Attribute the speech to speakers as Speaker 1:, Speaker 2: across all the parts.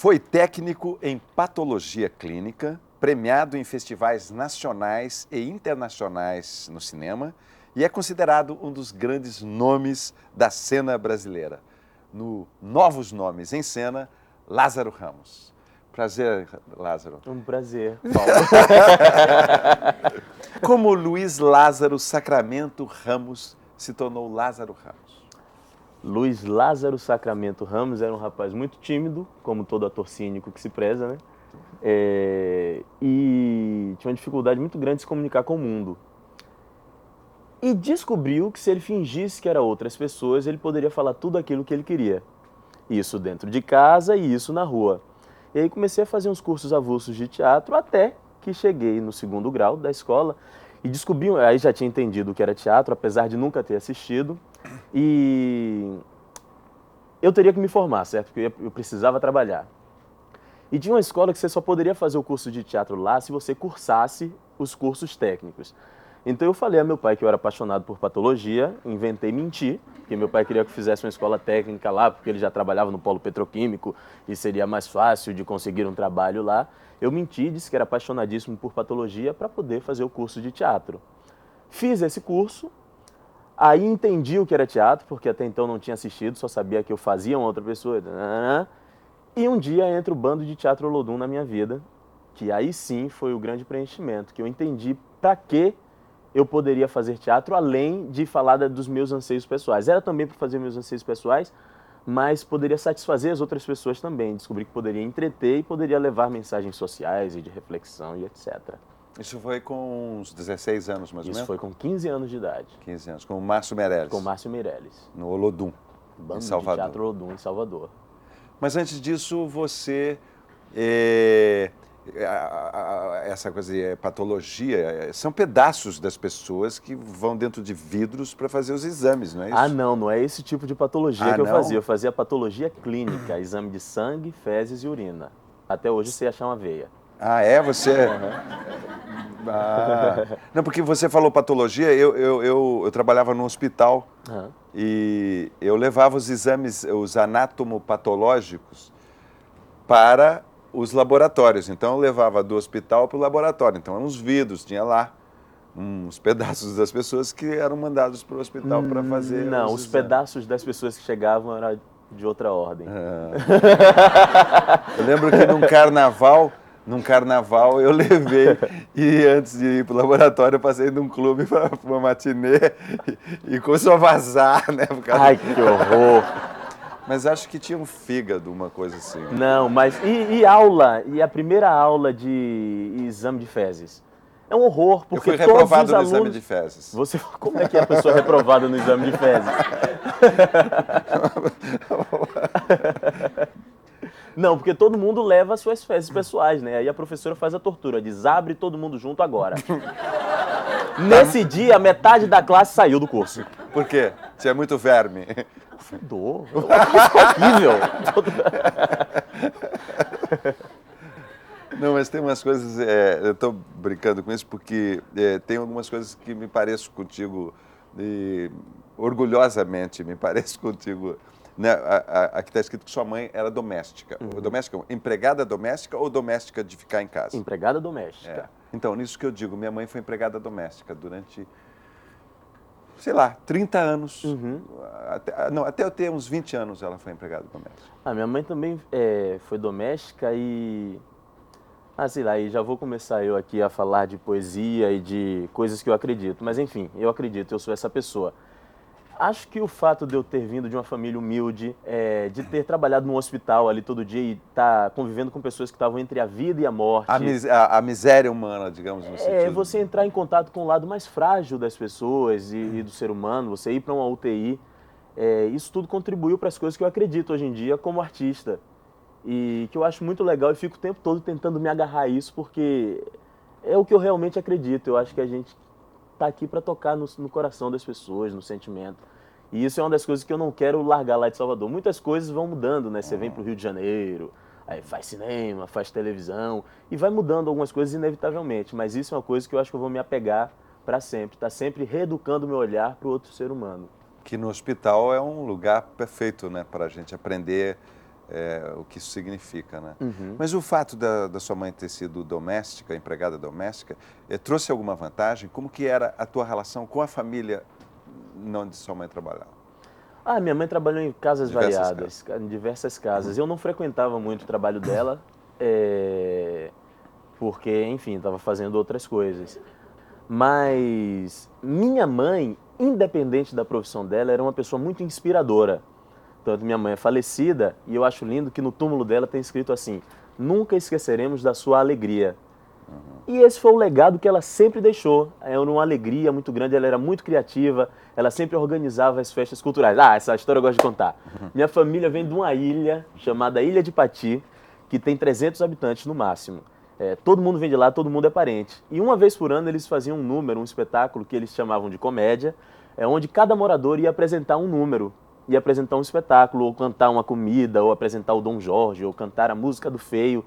Speaker 1: Foi técnico em patologia clínica, premiado em festivais nacionais e internacionais no cinema e é considerado um dos grandes nomes da cena brasileira. No Novos Nomes em Cena, Lázaro Ramos. Prazer, Lázaro.
Speaker 2: Um prazer, Paulo.
Speaker 1: Como Luiz Lázaro Sacramento Ramos se tornou Lázaro Ramos?
Speaker 2: Luiz Lázaro Sacramento Ramos era um rapaz muito tímido, como todo ator cínico que se preza, né? E tinha uma dificuldade muito grande de se comunicar com o mundo. E descobriu que se ele fingisse que era outras pessoas, ele poderia falar tudo aquilo que ele queria. Isso dentro de casa e isso na rua. E aí comecei a fazer uns cursos avulsos de teatro até que cheguei no 2º grau da escola e descobri, aí já tinha entendido o que era teatro, apesar de nunca ter assistido. E eu teria que me formar, certo? Porque eu precisava trabalhar. E tinha uma escola que você só poderia fazer o curso de teatro lá se você cursasse os cursos técnicos. Então eu falei a meu pai que eu era apaixonado por patologia, inventei mentir, que meu pai queria que eu fizesse uma escola técnica lá, porque ele já trabalhava no polo petroquímico e seria mais fácil de conseguir um trabalho lá. Eu menti, disse que era apaixonadíssimo por patologia para poder fazer o curso de teatro. Fiz esse curso, aí entendi o que era teatro, porque até então não tinha assistido, só sabia que eu fazia uma outra pessoa. E um dia entra o bando de teatro Olodum na minha vida, que aí sim foi o grande preenchimento, que eu entendi para que eu poderia fazer teatro, além de falar dos meus anseios pessoais. Era também para fazer meus anseios pessoais, mas poderia satisfazer as outras pessoas também. Descobri que poderia entreter e poderia levar mensagens sociais e de reflexão e etc.
Speaker 1: Isso foi com uns 16 anos, mais ou menos?
Speaker 2: Isso foi com 15 anos de idade.
Speaker 1: 15 anos, com o Márcio Meirelles.
Speaker 2: Com o Márcio Meirelles.
Speaker 1: No Olodum,
Speaker 2: Bando
Speaker 1: em Salvador.
Speaker 2: de Teatro Olodum, em Salvador.
Speaker 1: Mas antes disso, você... essa coisa de patologia, são pedaços das pessoas que vão dentro de vidros para fazer os exames, não é isso?
Speaker 2: Ah, não é esse tipo de patologia que eu
Speaker 1: não?
Speaker 2: fazia. Eu fazia patologia clínica, exame de sangue, fezes e urina. Até hoje você achar uma veia.
Speaker 1: Ah, é? Você... Não, porque você falou patologia, eu trabalhava no hospital e eu levava os exames, os anatomopatológicos para os laboratórios. Então eu levava do hospital para o laboratório. Então eram uns vidros, tinha lá uns pedaços das pessoas que eram mandados para o hospital para fazer
Speaker 2: Não, os pedaços das pessoas que chegavam eram de outra ordem.
Speaker 1: Eu lembro que num carnaval eu levei e antes de ir para o laboratório eu passei num clube para uma matinê e começou a vazar, né?
Speaker 2: Ai, que horror!
Speaker 1: Mas acho que tinha um fígado, uma coisa assim.
Speaker 2: Não, mas e a primeira aula de exame de fezes? É um horror, porque
Speaker 1: eu fui reprovado
Speaker 2: todos os
Speaker 1: no
Speaker 2: alunos...
Speaker 1: exame de fezes.
Speaker 2: Como é que é a pessoa reprovada no exame de fezes? Não, porque todo mundo leva as suas fezes pessoais, né? Aí a professora faz a tortura, diz, abre todo mundo junto agora. Nesse dia, metade da classe saiu do curso.
Speaker 1: Por quê? Tinha muito verme.
Speaker 2: Fedor, horrível.
Speaker 1: Não, mas tem umas coisas, eu estou brincando com isso porque tem algumas coisas que me pareço contigo, orgulhosamente me pareço contigo. Né? Aqui está escrito que sua mãe era doméstica. Doméstica, empregada doméstica ou doméstica de ficar em casa?
Speaker 2: Empregada doméstica.
Speaker 1: Então, nisso que eu digo, minha mãe foi empregada doméstica durante, sei lá, 30 anos. Até eu ter uns 20 anos ela foi empregada doméstica.
Speaker 2: Minha mãe também foi doméstica e... sei lá, e já vou começar eu aqui a falar de poesia e de coisas que eu acredito. Mas enfim, eu acredito, eu sou essa pessoa. Acho que o fato de eu ter vindo de uma família humilde, de ter trabalhado num hospital ali todo dia e estar convivendo com pessoas que estavam entre a vida e a morte...
Speaker 1: A miséria humana, digamos, no sentido...
Speaker 2: você entrar em contato com o lado mais frágil das pessoas e do ser humano, você ir para uma UTI, isso tudo contribuiu para as coisas que eu acredito hoje em dia como artista. E que eu acho muito legal e fico o tempo todo tentando me agarrar a isso, porque é o que eu realmente acredito. Eu acho que a gente está aqui para tocar no coração das pessoas, no sentimento. E isso é uma das coisas que eu não quero largar lá de Salvador. Muitas coisas vão mudando, né? Você vem para o Rio de Janeiro, aí faz cinema, faz televisão, e vai mudando algumas coisas inevitavelmente. Mas isso é uma coisa que eu acho que eu vou me apegar para sempre. Tá sempre reeducando o meu olhar para o outro ser humano.
Speaker 1: Que no hospital é um lugar perfeito, né? Para a gente aprender o que isso significa, né?
Speaker 2: Uhum.
Speaker 1: Mas o fato da sua mãe ter sido doméstica, empregada doméstica, trouxe alguma vantagem? Como que era a tua relação com a família onde sua mãe trabalhava?
Speaker 2: Minha mãe trabalhou em casas
Speaker 1: Diversas
Speaker 2: variadas, em diversas casas. Eu não frequentava muito o trabalho dela, porque, enfim, estava fazendo outras coisas. Mas minha mãe, independente da profissão dela, era uma pessoa muito inspiradora. Tanto minha mãe é falecida e eu acho lindo que no túmulo dela tem escrito assim: nunca esqueceremos da sua alegria. E esse foi o legado que ela sempre deixou. Era uma alegria muito grande, ela era muito criativa, ela sempre organizava as festas culturais. Essa história eu gosto de contar. Minha família vem de uma ilha chamada Ilha de Pati, que tem 300 habitantes no máximo. Todo mundo vem de lá, todo mundo é parente. E uma vez por ano eles faziam um número, um espetáculo que eles chamavam de comédia, onde cada morador ia apresentar um número, ia apresentar um espetáculo, ou cantar uma comida, ou apresentar o Dom Jorge, ou cantar a música do Feio.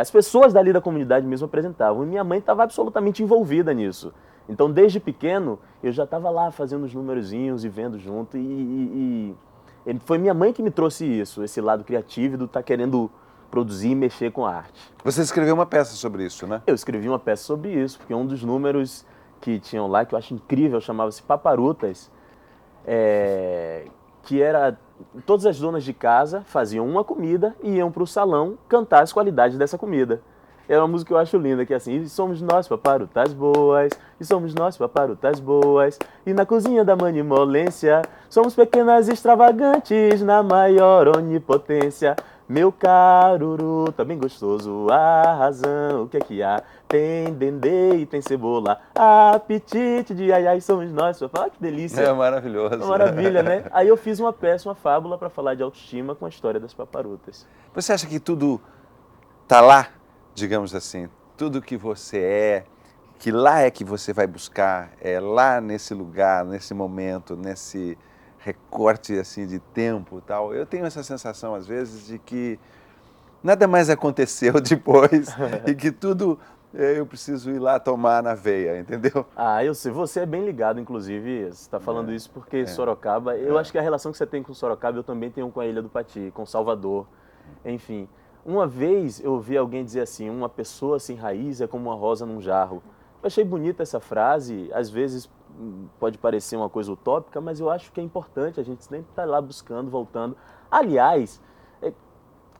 Speaker 2: As pessoas dali da comunidade mesmo apresentavam. E minha mãe estava absolutamente envolvida nisso. Então, desde pequeno, eu já estava lá fazendo os numerozinhos e vendo junto. E foi minha mãe que me trouxe isso, esse lado criativo do estar querendo produzir e mexer com a arte.
Speaker 1: Você escreveu uma peça sobre isso, né?
Speaker 2: Eu escrevi uma peça sobre isso, porque um dos números que tinham lá, que eu acho incrível, chamava-se Paparutas, que era... Todas as donas de casa faziam uma comida e iam para o salão cantar as qualidades dessa comida. É uma música que eu acho linda, que é assim: e somos nós paparutas boas, e somos nós paparutas boas, e na cozinha da manimolência, somos pequenas extravagantes na maior onipotência. Meu caruru, tá bem gostoso, a razão, o que é que há? Tem dendê e tem cebola, apetite de ai ai, somos nós, papai, que delícia.
Speaker 1: É maravilhoso.
Speaker 2: Uma maravilha, né? Aí eu fiz uma peça, uma fábula para falar de autoestima com a história das paparutas.
Speaker 1: Você acha que tudo tá lá, digamos assim, tudo que você que lá é que você vai buscar, é lá nesse lugar, nesse momento, nesse recorte assim de tempo e tal? Eu tenho essa sensação às vezes de que nada mais aconteceu depois e que tudo eu preciso ir lá tomar na veia, entendeu?
Speaker 2: Eu sei, você é bem ligado, inclusive, você está falando isso porque Sorocaba, eu acho que a relação que você tem com Sorocaba eu também tenho com a Ilha do Pati, com Salvador, enfim. Uma vez eu ouvi alguém dizer assim: uma pessoa sem raiz é como uma rosa num jarro. Eu achei bonita essa frase, às vezes pode parecer uma coisa utópica, mas eu acho que é importante a gente sempre estar lá buscando, voltando. Aliás,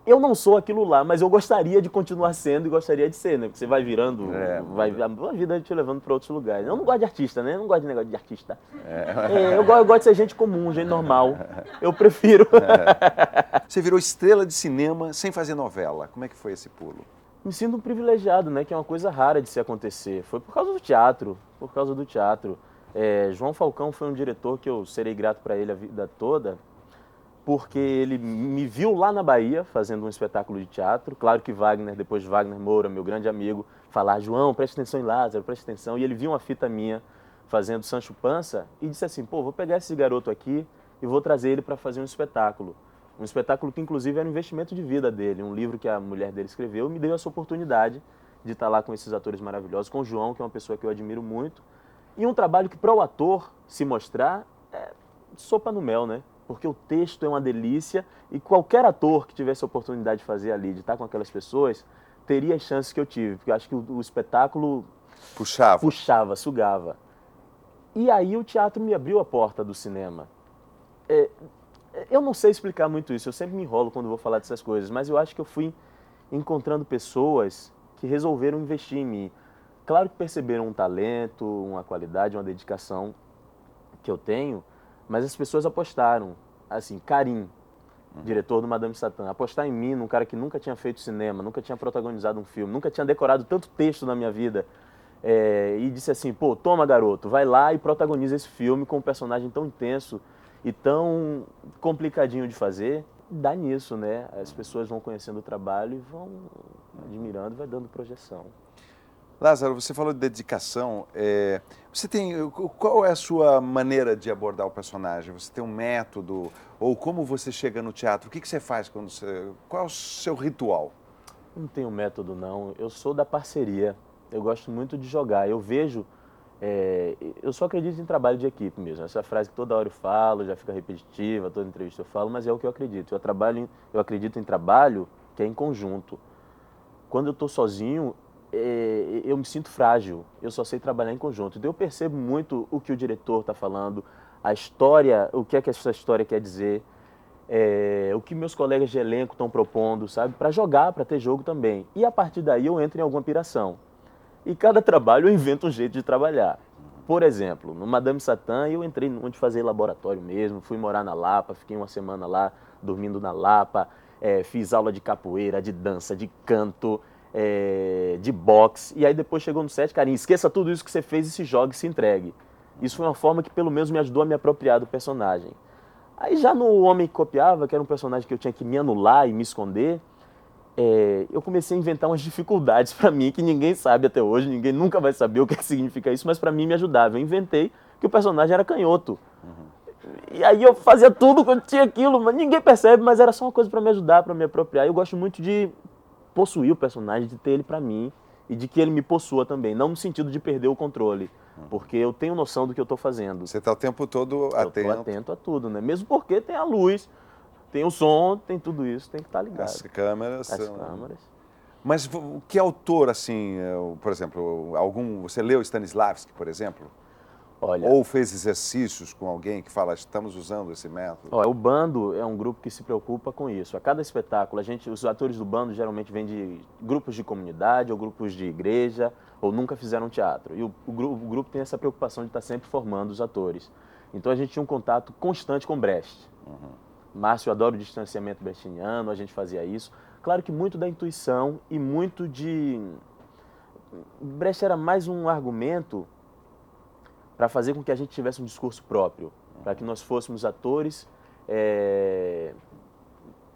Speaker 2: eu não sou aquilo lá, mas eu gostaria de continuar sendo e gostaria de ser, né? Porque você vai virando, a vida vai te levando para outros lugares. Eu não gosto de artista, né? Eu não gosto de negócio de artista. Eu gosto de ser gente comum, gente normal. Eu prefiro.
Speaker 1: Você virou estrela de cinema sem fazer novela. Como é que foi esse pulo?
Speaker 2: Me sinto um privilegiado, né? Que é uma coisa rara de se acontecer. Foi por causa do teatro, João Falcão foi um diretor que eu serei grato para ele a vida toda, porque ele me viu lá na Bahia fazendo um espetáculo de teatro. Claro que depois Wagner Moura, meu grande amigo, falar: João, preste atenção em Lázaro, preste atenção. E ele viu uma fita minha fazendo Sancho Panza e disse assim: pô, vou pegar esse garoto aqui e vou trazer ele para fazer um espetáculo. Um espetáculo que inclusive era um investimento de vida dele, um livro que a mulher dele escreveu, me deu essa oportunidade de estar lá com esses atores maravilhosos, com o João, que é uma pessoa que eu admiro muito. E um trabalho que para o ator se mostrar é sopa no mel, né? Porque o texto é uma delícia e qualquer ator que tivesse a oportunidade de fazer ali, de estar com aquelas pessoas, teria as chances que eu tive, porque eu acho que o espetáculo puxava, sugava. E aí o teatro me abriu a porta do cinema. Eu não sei explicar muito isso, eu sempre me enrolo quando vou falar dessas coisas, mas eu acho que eu fui encontrando pessoas que resolveram investir em mim. Claro que perceberam um talento, uma qualidade, uma dedicação que eu tenho, mas as pessoas apostaram. Assim, Karim, diretor do Madame Satã, apostar em mim, num cara que nunca tinha feito cinema, nunca tinha protagonizado um filme, nunca tinha decorado tanto texto na minha vida, e disse assim: pô, toma garoto, vai lá e protagoniza esse filme com um personagem tão intenso e tão complicadinho de fazer. Dá nisso, né? As pessoas vão conhecendo o trabalho e vão admirando, vai dando projeção.
Speaker 1: Lázaro, você falou de dedicação. Qual é a sua maneira de abordar o personagem? Você tem um método? Ou como você chega no teatro? O que você faz quando você... Qual é o seu ritual?
Speaker 2: Não tenho método, não. Eu sou da parceria. Eu gosto muito de jogar. Eu vejo Eu só acredito em trabalho de equipe mesmo. Essa frase que toda hora eu falo, já fica repetitiva, toda entrevista eu falo, mas é o que eu acredito. Eu acredito em trabalho que é em conjunto. Quando eu estou sozinho, eu me sinto frágil. Eu só sei trabalhar em conjunto. Então eu percebo muito o que o diretor está falando, a história, o que é que essa história quer dizer, o que meus colegas de elenco estão propondo, sabe? Para jogar, para ter jogo também. E a partir daí eu entro em alguma piração. E cada trabalho eu invento um jeito de trabalhar. Por exemplo, no Madame Satã eu entrei onde fazer laboratório mesmo, fui morar na Lapa, fiquei uma semana lá dormindo na Lapa, fiz aula de capoeira, de dança, de canto, de boxe. E aí depois chegou no set, carinho, esqueça tudo isso que você fez e se jogue e se entregue. Isso foi uma forma que pelo menos me ajudou a me apropriar do personagem. Aí já no Homem que Copiava, que era um personagem que eu tinha que me anular e me esconder, eu comecei a inventar umas dificuldades para mim que ninguém sabe até hoje, ninguém nunca vai saber o que significa isso, mas para mim me ajudava. Eu inventei que o personagem era canhoto. E aí eu fazia tudo quando tinha aquilo, mas ninguém percebe, mas era só uma coisa para me ajudar, para me apropriar. Eu gosto muito de possuir o personagem, de ter ele para mim e de que ele me possua também, não no sentido de perder o controle, porque eu tenho noção do que eu estou fazendo.
Speaker 1: Você está o tempo todo atento.
Speaker 2: Eu estou atento a tudo, né? Mesmo porque tem a luz, tem o som, tem tudo isso, tem que estar ligado.
Speaker 1: As câmeras.
Speaker 2: As câmeras.
Speaker 1: Mas que autor, assim, por exemplo, você leu Stanislavski, por exemplo?
Speaker 2: Olha,
Speaker 1: Ou fez exercícios com alguém que fala, estamos usando esse método?
Speaker 2: O Bando é um grupo que se preocupa com isso. A cada espetáculo, os atores do Bando geralmente vêm de grupos de comunidade ou grupos de igreja, ou nunca fizeram teatro. E o grupo tem essa preocupação de estar sempre formando os atores. Então a gente tinha um contato constante com Brecht. Márcio adora o distanciamento brechtiniano, a gente fazia isso. Claro que muito da intuição e muito de... Brecht era mais um argumento para fazer com que a gente tivesse um discurso próprio, para que nós fôssemos atores,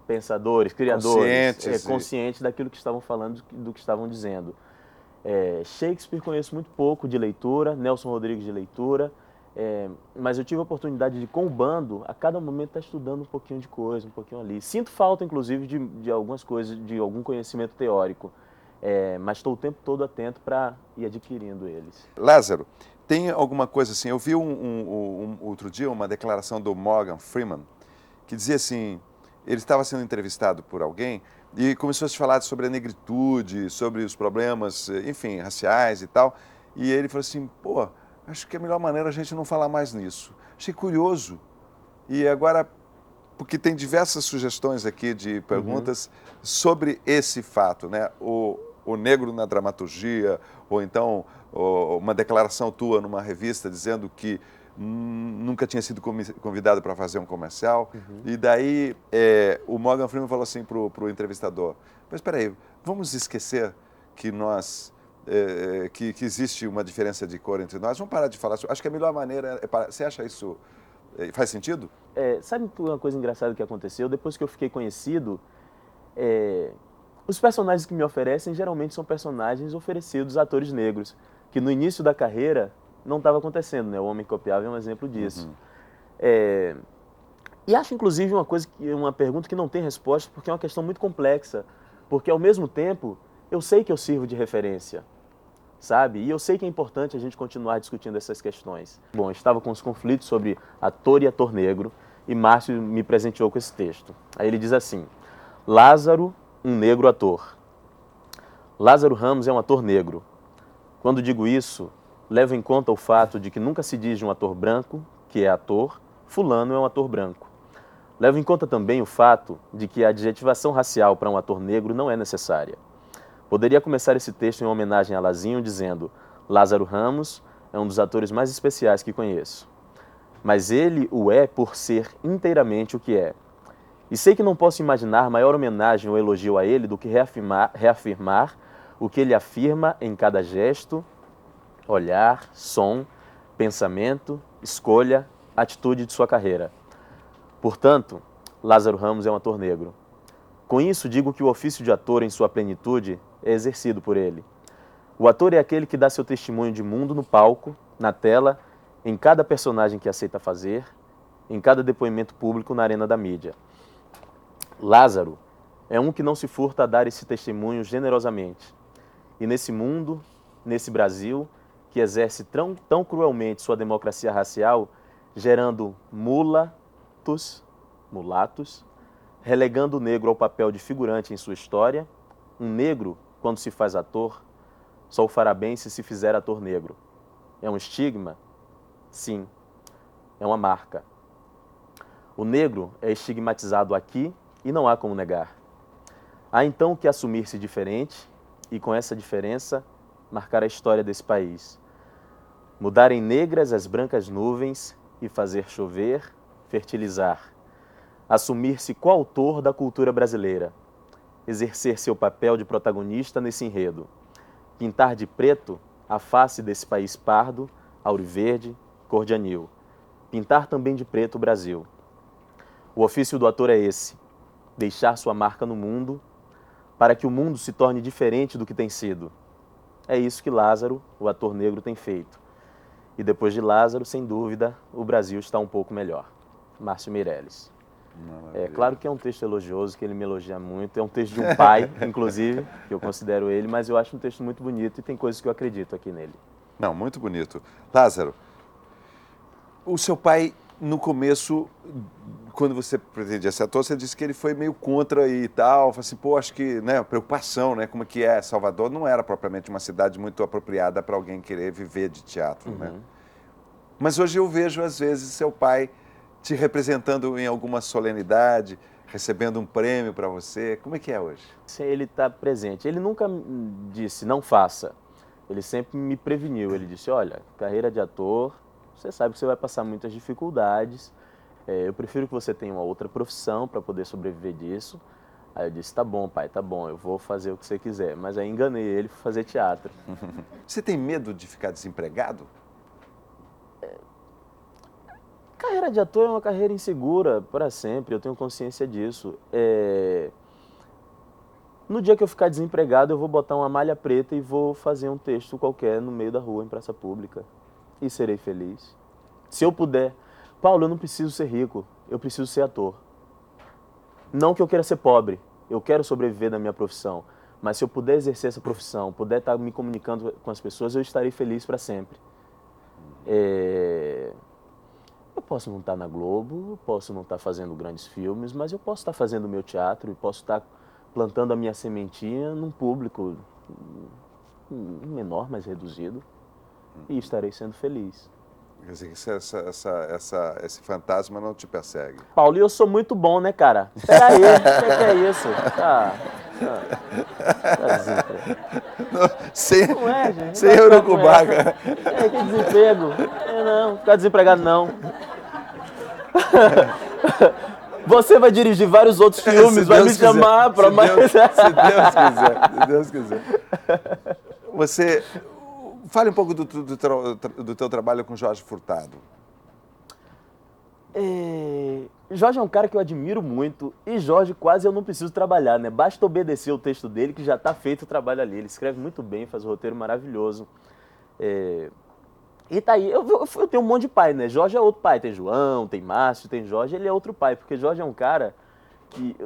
Speaker 2: pensadores, criadores, conscientes daquilo que estavam falando, do que estavam dizendo. Shakespeare conheço muito pouco de leitura, Nelson Rodrigues de leitura, mas eu tive a oportunidade de, com o Bando, a cada momento estar estudando um pouquinho de coisa, um pouquinho ali. Sinto falta, inclusive, de algumas coisas, de algum conhecimento teórico, mas estou o tempo todo atento para ir adquirindo eles.
Speaker 1: Lázaro, tem alguma coisa assim, eu vi outro dia uma declaração do Morgan Freeman, que dizia assim, ele estava sendo entrevistado por alguém e começou a se falar sobre a negritude, sobre os problemas, enfim, raciais e tal, e ele falou assim, pô, acho que a melhor maneira é a gente não falar mais nisso. Achei curioso, e agora, porque tem diversas sugestões aqui de perguntas sobre esse fato, né, o negro na dramaturgia, ou então uma declaração tua numa revista dizendo que nunca tinha sido convidado para fazer um comercial. E daí o Morgan Freeman falou assim para o entrevistador, mas espera aí, vamos esquecer que nós... que existe uma diferença de cor entre nós, vamos parar de falar. Acho que a melhor maneira é parar. Você acha isso... faz sentido?
Speaker 2: Sabe uma coisa engraçada que aconteceu? Depois que eu fiquei conhecido... os personagens que me oferecem geralmente são personagens oferecidos a atores negros, que no início da carreira não estava acontecendo, né? O Homem que Copiava é um exemplo disso. E acho, inclusive, uma pergunta que não tem resposta, porque é uma questão muito complexa, porque, ao mesmo tempo, eu sei que eu sirvo de referência, sabe? E eu sei que é importante a gente continuar discutindo essas questões. Bom, eu estava com os conflitos sobre ator e ator negro, e Márcio me presenteou com esse texto. Aí ele diz assim, Lázaro, um negro ator. Lázaro Ramos é um ator negro. Quando digo isso, levo em conta o fato de que nunca se diz de um ator branco, que é ator, fulano é um ator branco. Levo em conta também o fato de que a adjetivação racial para um ator negro não é necessária. Poderia começar esse texto em homenagem a Lazinho dizendo Lázaro Ramos é um dos atores mais especiais que conheço. Mas ele o é por ser inteiramente o que é. E sei que não posso imaginar maior homenagem ou elogio a ele do que reafirmar o que ele afirma em cada gesto, olhar, som, pensamento, escolha, atitude de sua carreira. Portanto, Lázaro Ramos é um ator negro. Com isso, digo que o ofício de ator em sua plenitude é exercido por ele. O ator é aquele que dá seu testemunho de mundo no palco, na tela, em cada personagem que aceita fazer, em cada depoimento público na arena da mídia. Lázaro é um que não se furta a dar esse testemunho generosamente. E nesse mundo, nesse Brasil, que exerce tão cruelmente sua democracia racial, gerando mulatos, relegando o negro ao papel de figurante em sua história. Um negro, quando se faz ator, só o fará bem se fizer ator negro. É um estigma? Sim. É uma marca. O negro é estigmatizado aqui e não há como negar. Há então que assumir-se diferente e, com essa diferença, marcar a história desse país. Mudar em negras as brancas nuvens e fazer chover, fertilizar. Assumir-se coautor da cultura brasileira. Exercer seu papel de protagonista nesse enredo. Pintar de preto a face desse país pardo, auriverde, cor de anil. Pintar também de preto o Brasil. O ofício do ator é esse: deixar sua marca no mundo, para que o mundo se torne diferente do que tem sido. É isso que Lázaro, o ator negro, tem feito. E depois de Lázaro, sem dúvida, o Brasil está um pouco melhor. Márcio Meirelles. É claro que é um texto elogioso, que ele me elogia muito. É um texto de um pai, inclusive, que eu considero ele, mas eu acho um texto muito bonito e tem coisas que eu acredito aqui nele.
Speaker 1: Não, muito bonito. Lázaro, o seu pai, no começo, quando você pretendia ser ator, você disse que ele foi meio contra e tal. Falei assim, pô, acho que, né, preocupação, né, como que é. Salvador não era propriamente uma cidade muito apropriada para alguém querer viver de teatro, né? Mas hoje eu vejo, às vezes, seu pai te representando em alguma solenidade, recebendo um prêmio para você. Como é que é hoje?
Speaker 2: Ele está presente. Ele nunca disse, não faça. Ele sempre me preveniu. Ele disse, olha, carreira de ator, você sabe que você vai passar muitas dificuldades. Eu prefiro que você tenha uma outra profissão para poder sobreviver disso. Aí eu disse, tá bom, pai, tá bom, eu vou fazer o que você quiser. Mas aí enganei ele para fazer teatro.
Speaker 1: Você tem medo de ficar desempregado?
Speaker 2: Carreira de ator é uma carreira insegura para sempre, eu tenho consciência disso. No dia que eu ficar desempregado, eu vou botar uma malha preta e vou fazer um texto qualquer no meio da rua, em praça pública. E serei feliz. Se eu puder. Paulo, eu não preciso ser rico, eu preciso ser ator. Não que eu queira ser pobre, eu quero sobreviver da minha profissão. Mas se eu puder exercer essa profissão, puder estar me comunicando com as pessoas, eu estarei feliz para sempre. Eu posso não estar na Globo, posso não estar fazendo grandes filmes, mas eu posso estar fazendo o meu teatro e posso estar plantando a minha sementinha num público menor, mais reduzido, e estarei sendo feliz.
Speaker 1: Quer dizer, que esse fantasma não te persegue.
Speaker 2: Paulo, e eu sou muito bom, né, cara? Peraí, o que é isso?
Speaker 1: Sem,
Speaker 2: não é, gente.
Speaker 1: Sem Urucubaca.
Speaker 2: Que desemprego. Não, ficar desempregado não. Você vai dirigir vários outros filmes, vai me chamar para mais...
Speaker 1: Se Deus quiser. Você... Fale um pouco do teu trabalho com Jorge Furtado.
Speaker 2: Jorge é um cara que eu admiro muito e Jorge quase eu não preciso trabalhar, né? Basta obedecer o texto dele que já está feito o trabalho ali. Ele escreve muito bem, faz um roteiro maravilhoso. E tá aí, eu tenho um monte de pai, né? Jorge é outro pai, tem João, tem Márcio, tem Jorge, ele é outro pai, porque Jorge é um cara que...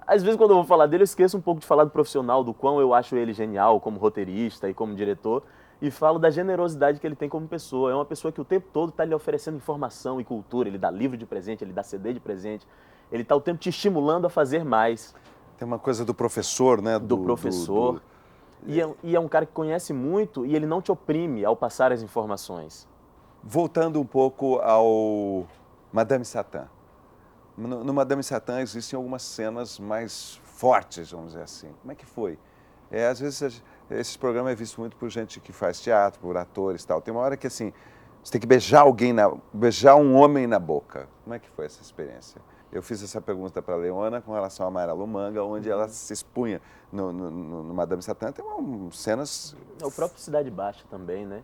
Speaker 2: às vezes quando eu vou falar dele eu esqueço um pouco de falar do profissional, do quão eu acho ele genial como roteirista e como diretor, e falo da generosidade que ele tem como pessoa. É uma pessoa que o tempo todo está lhe oferecendo informação e cultura, ele dá livro de presente, ele dá CD de presente, ele está o tempo te estimulando a fazer mais.
Speaker 1: Tem uma coisa do professor, né?
Speaker 2: Do professor. E é um cara que conhece muito e ele não te oprime ao passar as informações.
Speaker 1: Voltando um pouco ao Madame Satã. No Madame Satã existem algumas cenas mais fortes, vamos dizer assim. Como é que foi? Às vezes esse programa é visto muito por gente que faz teatro, por atores e tal. Tem uma hora que assim, você tem que beijar um homem na boca. Como é que foi essa experiência? Eu fiz essa pergunta para a Leona com relação a Mayra Lumanga, onde ela se expunha no Madame Satã. Tem cenas...
Speaker 2: O próprio Cidade Baixa também, né?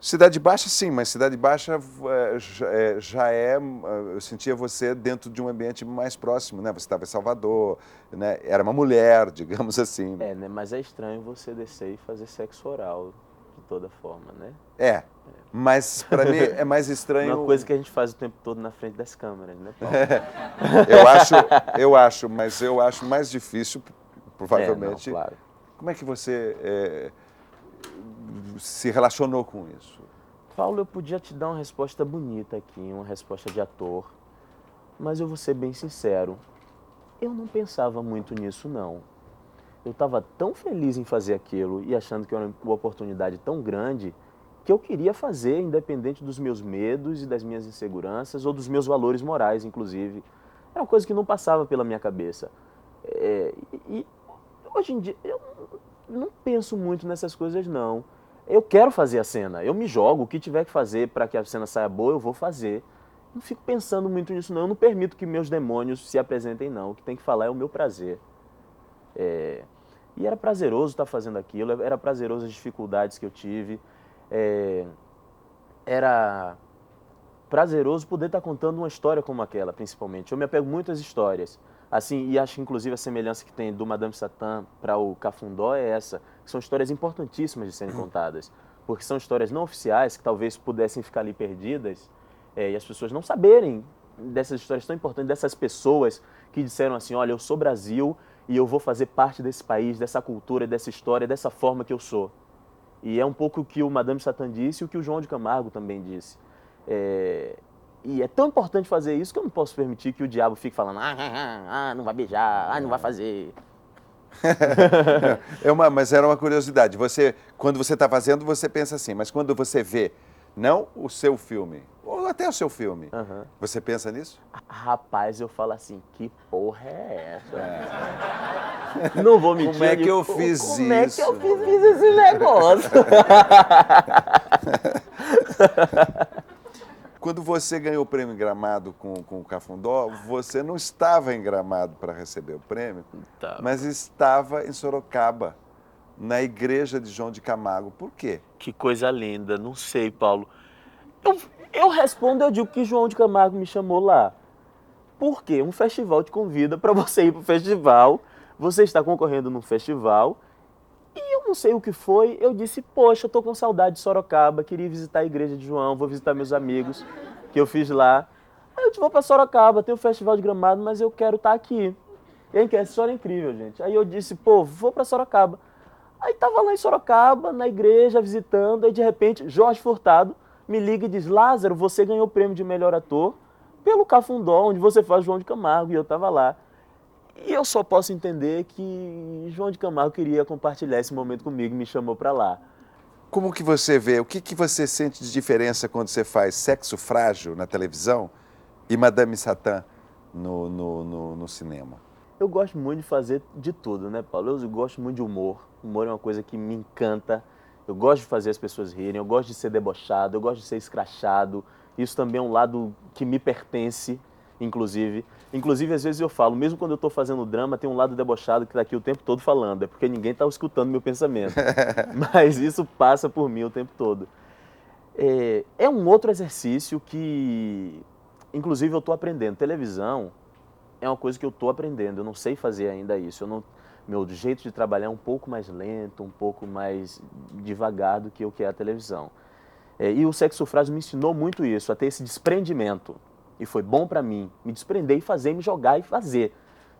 Speaker 1: Cidade Baixa, sim, mas Cidade Baixa já é... Eu sentia você dentro de um ambiente mais próximo, né? Você estava em Salvador, né? Era uma mulher, digamos assim.
Speaker 2: Né? Mas é estranho você descer e fazer sexo oral de toda forma, né?
Speaker 1: Mas para mim é mais estranho...
Speaker 2: Uma coisa que a gente faz o tempo todo na frente das câmeras, né, Paulo?
Speaker 1: Mas eu acho mais difícil, provavelmente...
Speaker 2: Não, claro.
Speaker 1: Como é que você se relacionou com isso?
Speaker 2: Paulo, eu podia te dar uma resposta bonita aqui, uma resposta de ator, mas eu vou ser bem sincero, eu não pensava muito nisso, não. Eu estava tão feliz em fazer aquilo e achando que era uma oportunidade tão grande que eu queria fazer, independente dos meus medos e das minhas inseguranças ou dos meus valores morais, inclusive. Era uma coisa que não passava pela minha cabeça. E hoje em dia, eu não penso muito nessas coisas, não. Eu quero fazer a cena, eu me jogo, o que tiver que fazer para que a cena saia boa, eu vou fazer. Não fico pensando muito nisso, não. Eu não permito que meus demônios se apresentem, não. O que tem que falar é o meu prazer. E era prazeroso estar fazendo aquilo, era prazeroso as dificuldades que eu tive. Era prazeroso poder estar contando uma história como aquela, principalmente. Eu me apego muito às histórias. Assim, e acho que inclusive a semelhança que tem do Madame Satã para o Cafundó é essa, que são histórias importantíssimas de serem contadas, porque são histórias não oficiais que talvez pudessem ficar ali perdidas e as pessoas não saberem dessas histórias tão importantes, dessas pessoas que disseram assim, olha, eu sou Brasil e eu vou fazer parte desse país, dessa cultura, dessa história, dessa forma que eu sou. E é um pouco o que o Madame Satã disse e o que o João de Camargo também disse. E é tão importante fazer isso que eu não posso permitir que o diabo fique falando não vai beijar, não vai fazer.
Speaker 1: Mas era uma curiosidade. Quando você está fazendo, você pensa assim, mas quando você vê, não o seu filme, ou até o seu filme, você pensa nisso?
Speaker 2: Rapaz, eu falo assim, que porra é essa? Não vou mentir.
Speaker 1: Como é que eu fiz isso?
Speaker 2: Como é que eu fiz esse negócio?
Speaker 1: Quando você ganhou o prêmio em Gramado com o Cafundó, você não estava em Gramado para receber o prêmio, mas estava em Sorocaba, na igreja de João de Camargo. Por quê?
Speaker 2: Que coisa linda, não sei, Paulo. Eu respondo, eu digo que João de Camargo me chamou lá. Por quê? Um festival te convida para você ir para o festival, você está concorrendo num festival, e eu não sei o que foi, eu disse, poxa, eu tô com saudade de Sorocaba, queria visitar a igreja de João, vou visitar meus amigos que eu fiz lá. Aí eu vou para Sorocaba, tem o festival de Gramado, mas eu quero estar aqui. E aí, essa história é incrível, gente. Aí eu disse, pô, vou para Sorocaba. Aí tava lá em Sorocaba, na igreja, visitando, aí de repente, Jorge Furtado me liga e diz, Lázaro, você ganhou o prêmio de melhor ator pelo Cafundó, onde você faz João de Camargo, e eu tava lá. E eu só posso entender que João de Camargo queria compartilhar esse momento comigo e me chamou para lá.
Speaker 1: Como que você vê, o que você sente de diferença quando você faz Sexo Frágil na televisão e Madame Satã no cinema?
Speaker 2: Eu gosto muito de fazer de tudo, né, Paulo? Eu gosto muito de humor. Humor é uma coisa que me encanta. Eu gosto de fazer as pessoas rirem, eu gosto de ser debochado, eu gosto de ser escrachado. Isso também é um lado que me pertence, inclusive. Inclusive, às vezes eu falo, mesmo quando eu estou fazendo drama, tem um lado debochado que está aqui o tempo todo falando. É porque ninguém está escutando meu pensamento. Mas isso passa por mim o tempo todo. É um outro exercício que, inclusive, eu estou aprendendo. Televisão é uma coisa que eu estou aprendendo. Eu não sei fazer ainda isso. Meu jeito de trabalhar é um pouco mais lento, um pouco mais devagar do que o que é a televisão. E o Sexo Frágil me ensinou muito isso, a ter esse desprendimento. E foi bom pra mim me desprender e fazer, me jogar e fazer.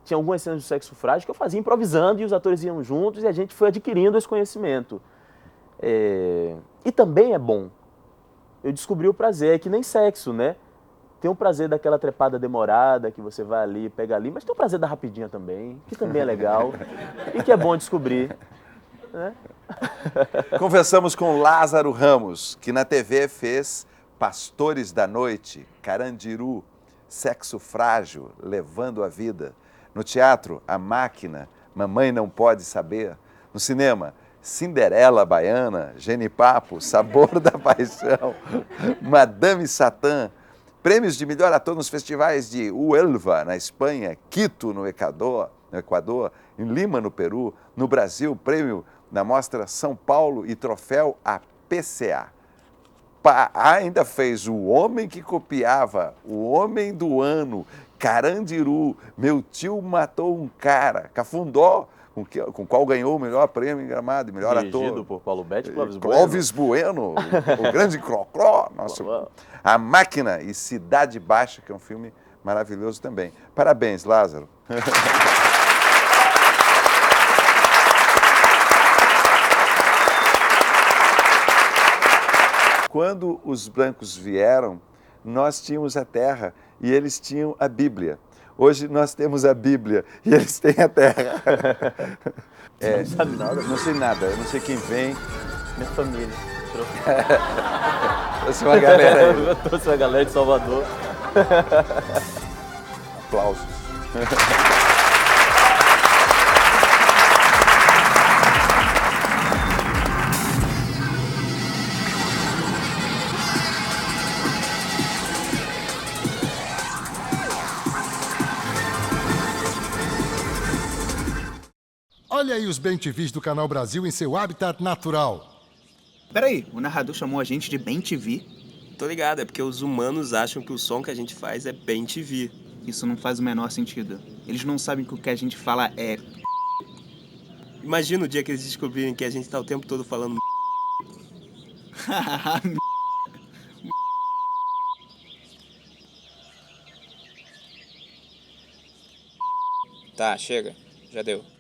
Speaker 2: Tinha algumas cenas do Sexo Frágil que eu fazia improvisando e os atores iam juntos e a gente foi adquirindo esse conhecimento. E também é bom. Eu descobri o prazer, é que nem sexo, né? Tem o prazer daquela trepada demorada que você vai ali, pega ali, mas tem o prazer da rapidinha também, que também é legal e que é bom descobrir. Né?
Speaker 1: Conversamos com Lázaro Ramos, que na TV fez Pastores da Noite, Carandiru, Sexo Frágil, Levando a Vida. No teatro, A Máquina, Mamãe Não Pode Saber. No cinema, Cinderela Baiana, Genipapo, Sabor da Paixão, Madame Satã. Prêmios de melhor ator nos festivais de Huelva, na Espanha, Quito, no Equador, em Lima, no Peru. No Brasil, prêmio na Mostra São Paulo e troféu APCA. Ainda fez O Homem que Copiava, O Homem do Ano, Carandiru, Meu Tio Matou um Cara, Cafundó, com qual ganhou o melhor prêmio em Gramado, melhor
Speaker 2: Dirigido
Speaker 1: ator.
Speaker 2: por Paulo Betti e Clóvis Bueno.
Speaker 1: Clóvis Bueno, o grande Cló, nosso... A Máquina e Cidade Baixa, que é um filme maravilhoso também. Parabéns, Lázaro. Quando os brancos vieram, nós tínhamos a terra e eles tinham a Bíblia. Hoje nós temos a Bíblia e eles têm a terra.
Speaker 2: Não sabe nada?
Speaker 1: Não sei nada, eu não sei quem vem.
Speaker 2: Minha família.
Speaker 1: Trouxe uma galera aí.
Speaker 2: Eu trouxe uma galera de Salvador.
Speaker 1: Aplausos.
Speaker 3: Olha aí os bem-te-vis do Canal Brasil em seu habitat natural.
Speaker 4: Peraí, o narrador chamou a gente de bem-te-vi?
Speaker 5: Tô ligado, é porque os humanos acham que o som que a gente faz é bem-te-vi.
Speaker 4: Isso não faz o menor sentido. Eles não sabem que o que a gente fala é...
Speaker 5: Imagina o dia que eles descobrirem que a gente tá o tempo todo falando
Speaker 6: Tá, chega. Já deu.